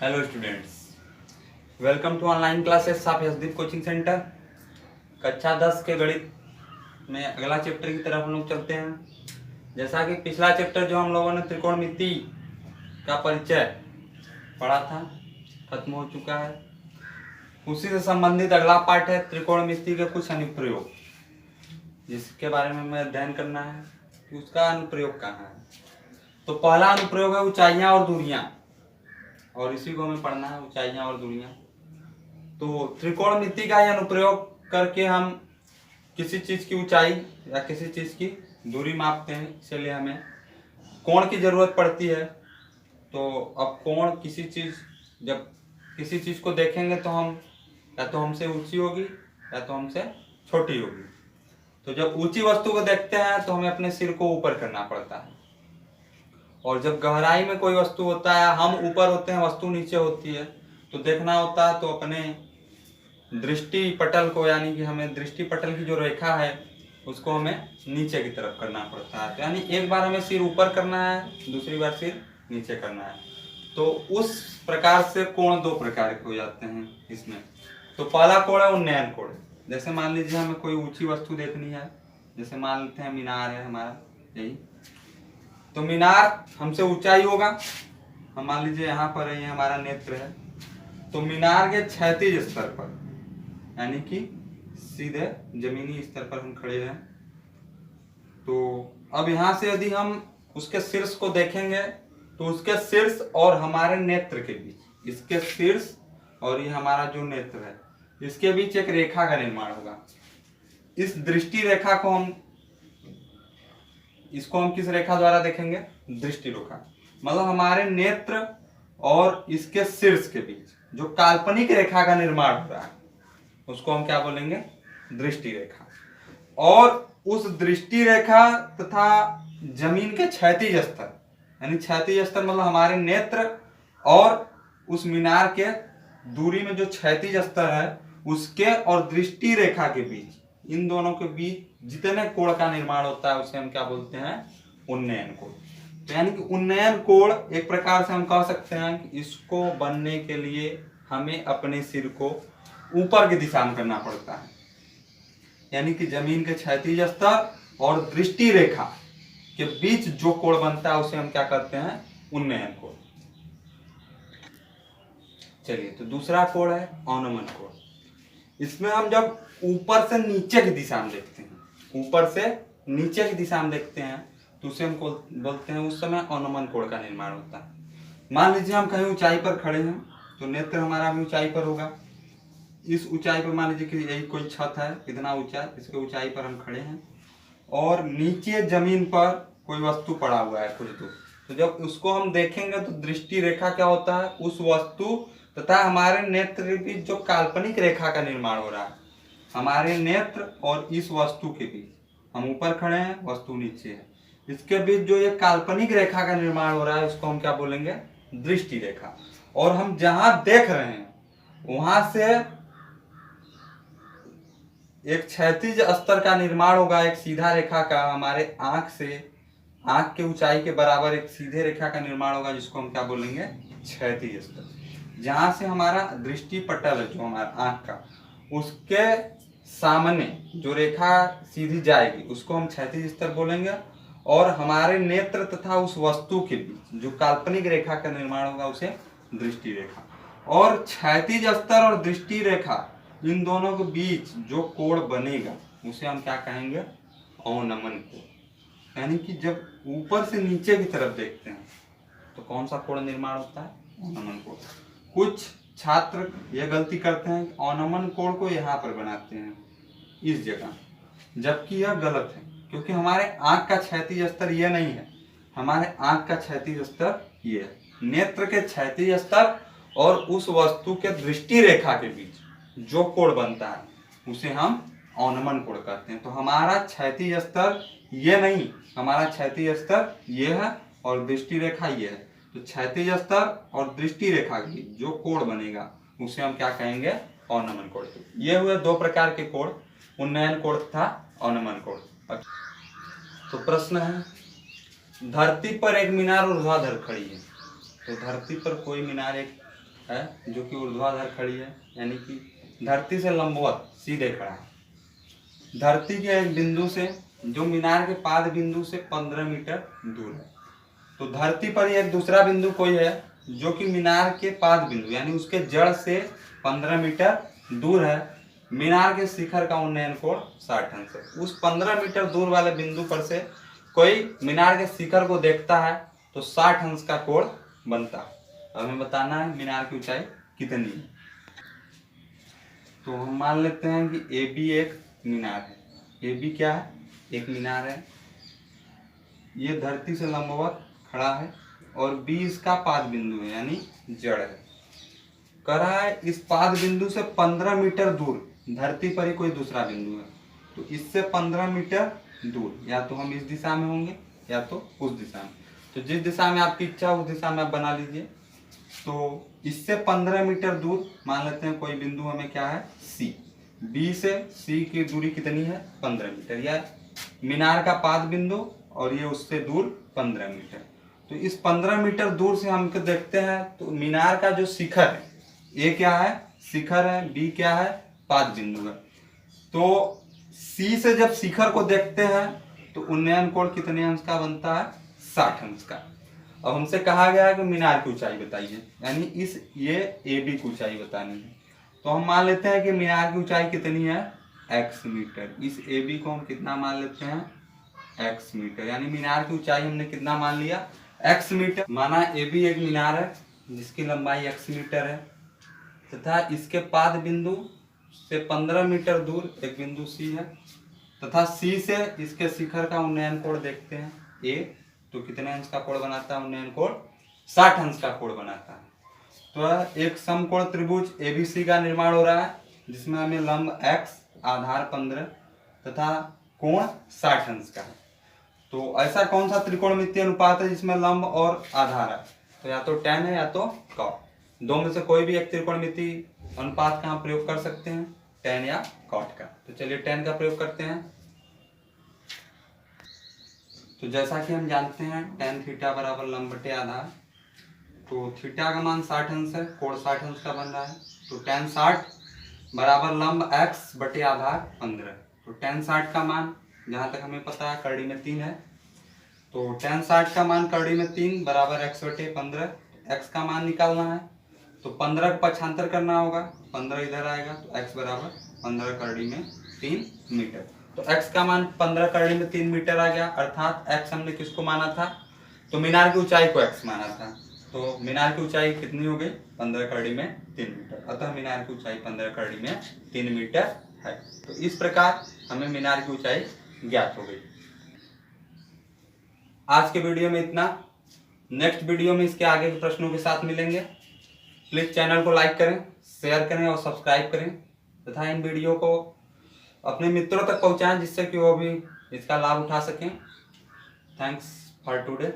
Hello students, welcome to online classes of Yashdeep coaching centre. कक्षा 10 के गणित में अगला चैप्टर की तरफ हम लोग चलते हैं। जैसा कि पिछला चैप्टर जो हम लोगों ने त्रिकोणमिति का परिचय पढ़ा था खत्म हो चुका है। उसी से संबंधित अगला पार्ट है त्रिकोणमिति के कुछ अनुप्रयोग, जिसके बारे में हमें अध्ययन करना है कि उसका अनुप्रयोग कहाँ है। तो पहला अनुप्रयोग है ऊंचाइयाँ और दूरियाँ, और इसी को हमें पढ़ना है, ऊंचाइयाँ और दूरियाँ। तो त्रिकोणमिति का यह अनुप्रयोग करके हम किसी चीज की ऊंचाई या किसी चीज की दूरी मापते हैं। इसलिए हमें कोण की जरूरत पड़ती है। तो अब कोण जब किसी चीज को देखेंगे तो हम या तो हमसे ऊंची होगी या तो हमसे छोटी होगी। तो जब ऊंची वस्तु को देखते हैं तो हमें अपने सिर को ऊपर करना पड़ता है, और जब गहराई में कोई वस्तु होता है, हम ऊपर होते हैं वस्तु नीचे होती है, तो देखना होता है तो अपने दृष्टि पटल को, यानी कि हमें दृष्टि पटल की जो रेखा है उसको हमें नीचे की तरफ करना पड़ता है। तो यानी एक बार हमें सिर ऊपर करना है, दूसरी बार सिर नीचे करना है। तो उस प्रकार से कोण दो प्रकार के हो जाते हैं इसमें। तो पहला कोण है उन्नयन कोण। जैसे मान लीजिए हमें कोई ऊंची वस्तु देखनी है, जैसे मान लेते हैं मीनार है हमारा, यही तो मीनार हमसे ऊंचाई होगा। हम मान लीजिए यहाँ पर है, ये हमारा नेत्र है, तो मीनार के क्षैतिज स्तर पर, यानी कि सीधे जमीनी स्तर पर हम खड़े हैं। तो अब यहाँ से यदि हम उसके शीर्ष को देखेंगे तो उसके शीर्ष और हमारे नेत्र के बीच, इसके शीर्ष और ये हमारा जो नेत्र है, इसके बीच एक रेखा का निर्माण होगा। इस दृष्टि रेखा को इसको हम किस रेखा द्वारा देखेंगे? दृष्टि रेखा। मतलब हमारे नेत्र और इसके शीर्ष के बीच जो काल्पनिक रेखा का निर्माण हो रहा है उसको हम क्या बोलेंगे? दृष्टि रेखा। और उस दृष्टि रेखा तथा जमीन के क्षैतिज स्तर, यानी क्षैतिज स्तर मतलब हमारे नेत्र और उस मीनार के दूरी में जो क्षैतिज स्तर है उसके और दृष्टि रेखा के बीच, इन दोनों के बीच जितने कोण का निर्माण होता है उसे हम क्या बोलते हैं? उन्नयन कोण। तो यानी कि उन्नयन कोण एक प्रकार से हम कह सकते हैं कि इसको बनने के लिए हमें अपने सिर को ऊपर की दिशा में करना पड़ता है, यानी कि जमीन के क्षैतिज स्तर और दृष्टि रेखा के बीच जो कोण बनता है उसे हम क्या कहते हैं? उन्नयन कोण। चलिए, तो दूसरा कोण है अवनमन कोण। इसमें हम जब ऊपर से नीचे की दिशा में देखते हैं, ऊपर से नीचे की दिशा में देखते हैं तो उसे हम बोलते हैं, उस समय अवनमन कोण का निर्माण होता है। मान लीजिए हम कहीं ऊंचाई पर खड़े हैं तो नेत्र हमारा भी ऊंचाई पर होगा। इस ऊंचाई पर मान लीजिए कि यही कोई छत है, इतना ऊंचा, इसके ऊंचाई पर हम खड़े हैं और नीचे जमीन पर कोई वस्तु पड़ा हुआ है कुछ दूर। तो जब उसको हम देखेंगे तो दृष्टि रेखा क्या होता है? उस वस्तु तथा हमारे नेत्र के बीच जो काल्पनिक रेखा का निर्माण हो रहा है, हमारे नेत्र और इस वस्तु के बीच, हम ऊपर खड़े हैं, वस्तु नीचे है, इसके बीच जो ये काल्पनिक रेखा का निर्माण हो रहा है उसको हम क्या बोलेंगे? दृष्टि रेखा। और हम जहां देख रहे हैं वहां से एक क्षैतिज स्तर का निर्माण होगा, एक सीधा रेखा का, हमारे आंख के ऊंचाई के बराबर एक सीधे रेखा का निर्माण होगा, जिसको हम क्या बोलेंगे? क्षैतिज स्तर। जहां से हमारा दृष्टि पटल है जो हमारा आंख का, उसके सामने जो रेखा सीधी जाएगी उसको हम क्षैतिज स्तर बोलेंगे। और हमारे नेत्र तथा उस वस्तु के बीच जो काल्पनिक रेखा का निर्माण होगा उसे दृष्टि रेखा। और क्षैतिज स्तर और दृष्टि रेखा, इन दोनों के बीच जो कोण बनेगा उसे हम क्या कहेंगे? अवनमन कोण। यानी कि जब ऊपर से नीचे की तरफ देखते हैं तो कौन सा कोण निर्माण होता है? अवनमन कोण। कुछ छात्र यह गलती करते हैं कि अवनमन कोण को यहाँ पर बनाते हैं इस जगह, जबकि यह गलत है, क्योंकि हमारे आंख का क्षैतिज स्तर यह नहीं है। हमारे आंख का क्षैतिज स्तर ये है। नेत्र के क्षैतिज स्तर और उस वस्तु के दृष्टि रेखा के बीच जो कोण बनता है उसे हम अवनमन कोण कहते हैं। तो हमारा क्षैतिज स्तर ये नहीं, हमारा क्षैतिज स्तर ये है और दृष्टि रेखा ये है। तो क्षैतिज स्तर और दृष्टि रेखा की जो कोण बनेगा उसे हम क्या कहेंगे? अवनमन कोण। ये हुए दो प्रकार के कोण, उन्नयन कोण तथा अवनमन कोण। तो प्रश्न है, धरती पर एक मीनार ऊर्ध्वाधर खड़ी है। तो धरती पर कोई मीनार एक है जो कि ऊर्ध्वाधर खड़ी है, यानी कि धरती से लंबवत सीधे खड़ा है। धरती के एक बिंदु से जो मीनार के पाद बिंदु से 15 मीटर दूर है। तो धरती पर एक दूसरा बिंदु कोई है जो कि मीनार के पाद बिंदु यानी उसके जड़ से 15 मीटर दूर है। मीनार के शिखर का उन्नयन कोण 60 अंश है। उस 15 मीटर दूर वाले बिंदु पर से कोई मीनार के शिखर को देखता है तो 60 अंश का कोण बनता है। अब हमें बताना है मीनार की ऊंचाई कितनी है। तो हम मान लेते हैं कि ए बी एक मीनार है। ए बी क्या है? एक मीनार है। ये धरती से लंबवत खड़ा है और बी इसका पाद बिंदु है यानी जड़ है। कह रहा है इस पाद बिंदु से 15 मीटर दूर धरती पर ही कोई दूसरा बिंदु है। तो इससे 15 मीटर दूर या तो हम इस दिशा में होंगे या तो उस दिशा में। तो जिस दिशा में आपकी इच्छा उस दिशा में आप बना लीजिए। तो इससे 15 मीटर दूर मान लेते हैं कोई बिंदु हमें क्या है? सी। बी से सी की दूरी कितनी है? 15 मीटर। या मीनार का पाद बिंदु और ये उससे दूर 15 मीटर। तो इस 15 मीटर दूर से हम देखते हैं तो मीनार का जो शिखर है, ए क्या है? शिखर है। बी क्या है? पाद बिंदु है। तो सी से जब शिखर को देखते हैं तो उन्नयन कोण कितने अंश का बनता है? 60 अंश का। अब हमसे कहा गया है कि मीनार की ऊंचाई बताइए, यानी इस ये ए बी की ऊंचाई बतानी है। तो हम मान लेते हैं कि मीनार की ऊंचाई कितनी है? x metre. इस ए बी को हम कितना मान लेते हैं? x metre. यानी मीनार की ऊंचाई हमने कितना मान लिया? x metre. माना ए बी एक मीनार है जिसकी लंबाई x मीटर है तथा इसके पाद बिंदु से 15 मीटर दूर एक बिंदु सी है तथा सी से इसके शिखर का उन्नयन कोण देखते हैं ए। तो कितने अंश का कोण बनाता है उन्नयन कोण? 60 अंश का कोण बनाता है। तो एक समकोण त्रिभुज एबीसी का निर्माण हो रहा है जिसमें हमें लंब x, आधार 15 तथा कोण 60 अंश का है। तो ऐसा कौन सा त्रिकोणमितीय अनुपात है जिसमें लंब और आधार है? तो या तो tan है या तो cot। दो में से कोई भी एक त्रिकोणमितीय अनुपात का हम प्रयोग कर सकते हैं, tan या cot का। तो चलिए tan का प्रयोग करते हैं। तो जैसा कि हम जानते हैं tan थीटा बराबर लंब बटे आधार। तो थीटा का मान 60 अंश है, कोण 60 अंश का बन रहा है। तो tan 60 बराबर लंब x बटे आधार 15। तो tan 60 का मान जहाँ तक हमें पता है करड़ी में 3 है। तो tan 60 का मान करड़ी में 3 बराबर x बटे 15। x का मान निकालना है तो 15 को पक्षांतर करना होगा, 15 इधर आएगा तो x बराबर 15 करड़ी में 3 मीटर। तो x का मान 15 करड़ी में 3 मीटर आ गया, अर्थात x हमने किसको माना था? तो मीनार की ऊंचाई को x माना था। तो मीनार की ऊंचाई कितनी हो गई? 15 करड़ी में 3 मीटर। अतः मीनार की ऊंचाई 15 करड़ी में 3 मीटर है। तो इस प्रकार हमें मीनार की ऊंचाई ज्ञात हो गई। आज के वीडियो में इतना। नेक्स्ट वीडियो में इसके आगे के प्रश्नों के साथ मिलेंगे। प्लीज चैनल को लाइक करें, शेयर करें और सब्सक्राइब करें तथा इन वीडियो को अपने मित्रों तक पहुंचाएं जिससे कि वो भी इसका लाभ उठा सकें। Thanks for today.